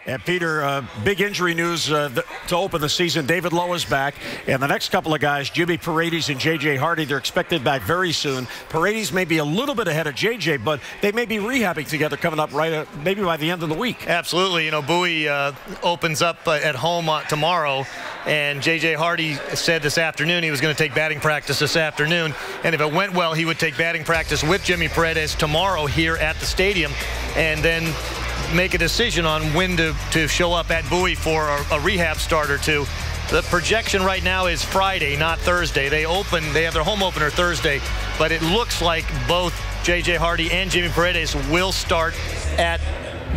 And Peter, big injury news to open the season. David Lowe is back. And the next couple of guys, Jimmy Paredes and J.J. Hardy, they're expected back very soon. Paredes may be a little bit ahead of J.J., but they may be rehabbing together coming up maybe by the end of the week. Absolutely. You know, Bowie opens up at home tomorrow. And J.J. Hardy said this afternoon he was going to take batting practice this afternoon. And if it went well, he would take batting practice with Jimmy Paredes tomorrow here at the stadium. And then make a decision on when to show up at Bowie for a rehab start or two. The projection right now is Friday, not Thursday. They have their home opener Thursday, but it looks like both J.J. Hardy and Jimmy Paredes will start at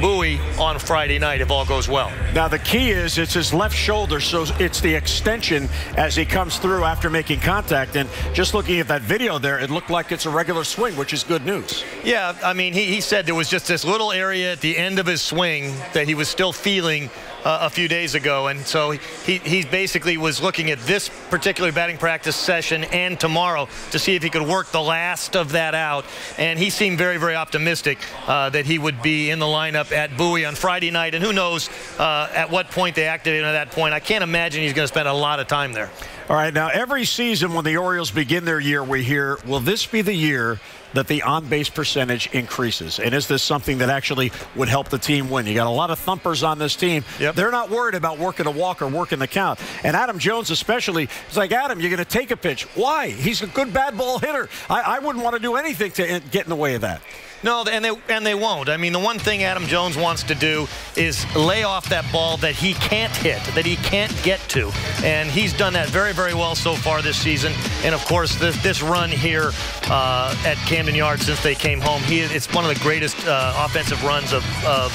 Bowie on Friday night if all goes well. Now the key is it's his left shoulder, so it's the extension as he comes through after making contact. And just looking at that video there, it looked like it's a regular swing, which is good news. Yeah, I mean, he said there was just this little area at the end of his swing that he was still feeling a few days ago, and so he basically was looking at this particular batting practice session and tomorrow to see if he could work the last of that out, and he seemed very, very optimistic that he would be in the lineup at Bowie on Friday night, and who knows at what point they activate him at that point. I can't imagine he's going to spend a lot of time there. All right, now every season when the Orioles begin their year, we hear, will this be the year that the on-base percentage increases? And is this something that actually would help the team win? You got a lot of thumpers on this team. Yep. They're not worried about working a walk or working the count. And Adam Jones especially, it's like, Adam, you're going to take a pitch. Why? He's a good bad ball hitter. I wouldn't want to do anything to get in the way of that. No, and they won't. I mean, the one thing Adam Jones wants to do is lay off that ball that he can't hit, that he can't get to. And he's done that very, very well so far this season. And, of course, this run here at Camden Yards since they came home, it's one of the greatest offensive runs of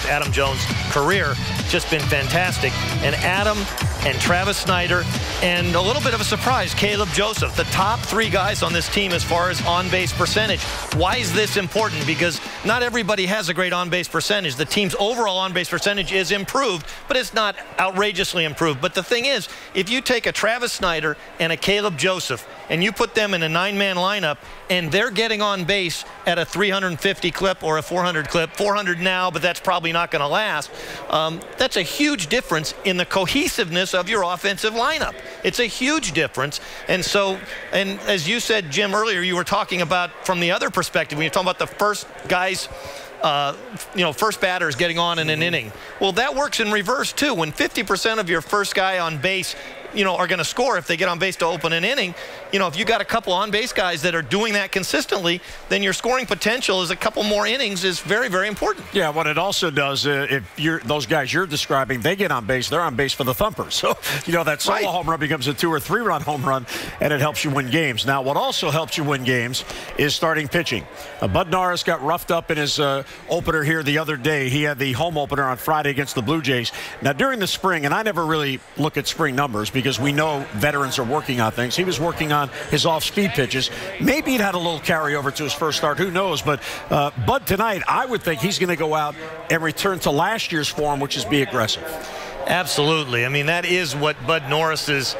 Adam Jones' career. Just been fantastic. And Adam and Travis Snyder, and a little bit of a surprise, Caleb Joseph, the top three guys on this team as far as on-base percentage. Why is this important? Because not everybody has a great on-base percentage. The team's overall on-base percentage is improved, but it's not outrageously improved. But the thing is, if you take a Travis Snyder and a Caleb Joseph and you put them in a 9-man lineup and they're getting on base at a 350 clip or a 400 clip, 400 now, but that's probably not going to last, that's a huge difference in the cohesiveness of your offensive lineup. It's a huge difference. And so, and as you said, Jim, earlier, you were talking about from the other perspective, when you're talking about the first guys, first batters getting on in an inning. Well, that works in reverse, too. When 50% of your first guy on base are going to score if they get on base to open an inning. If you got a couple on-base guys that are doing that consistently, then your scoring potential is a couple more innings is very, very important. Yeah, what it also does, if those guys you're describing, they get on base, they're on base for the thumpers. So, that solo home run becomes a 2- or 3-run home run, and it helps you win games. Now, what also helps you win games is starting pitching. Bud Norris got roughed up in his opener here the other day. He had the home opener on Friday against the Blue Jays. Now, during the spring, and I never really look at spring numbers because we know veterans are working on things. He was working on his off-speed pitches. Maybe he'd had a little carryover to his first start. Who knows? But Bud tonight, I would think he's going to go out and return to last year's form, which is be aggressive. Absolutely. I mean, that is what Bud Norris's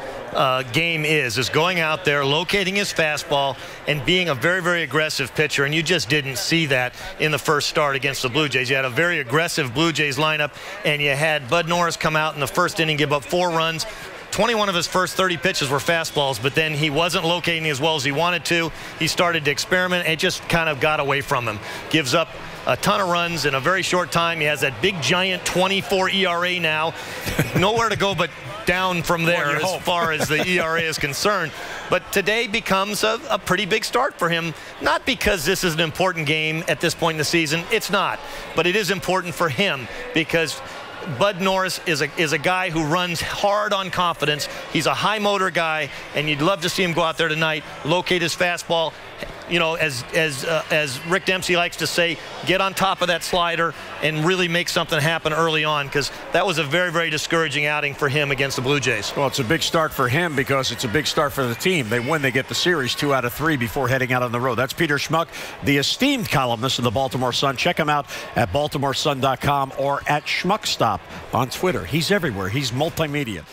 game is going out there, locating his fastball, and being a very, very aggressive pitcher. And you just didn't see that in the first start against the Blue Jays. You had a very aggressive Blue Jays lineup, and you had Bud Norris come out in the first inning, give up 4 runs. 21 of his first 30 pitches were fastballs, but then he wasn't locating as well as he wanted to. He started to experiment. It just kind of got away from him. Gives up a ton of runs in a very short time. He has that big, giant 24 ERA now. Nowhere to go but down from there as far as the ERA is concerned. But today becomes a pretty big start for him, not because this is an important game at this point in the season. It's not. But it is important for him because Bud Norris is a guy who runs hard on confidence. He's a high motor guy, and you'd love to see him go out there tonight, locate his fastball. As Rick Dempsey likes to say, get on top of that slider and really make something happen early on, because that was a very, very discouraging outing for him against the Blue Jays. Well, it's a big start for him because it's a big start for the team. They win, they get the series 2 out of 3 before heading out on the road. That's Peter Schmuck, the esteemed columnist of the Baltimore Sun. Check him out at baltimoresun.com or at Schmuckstop on Twitter. He's everywhere. He's multimedia.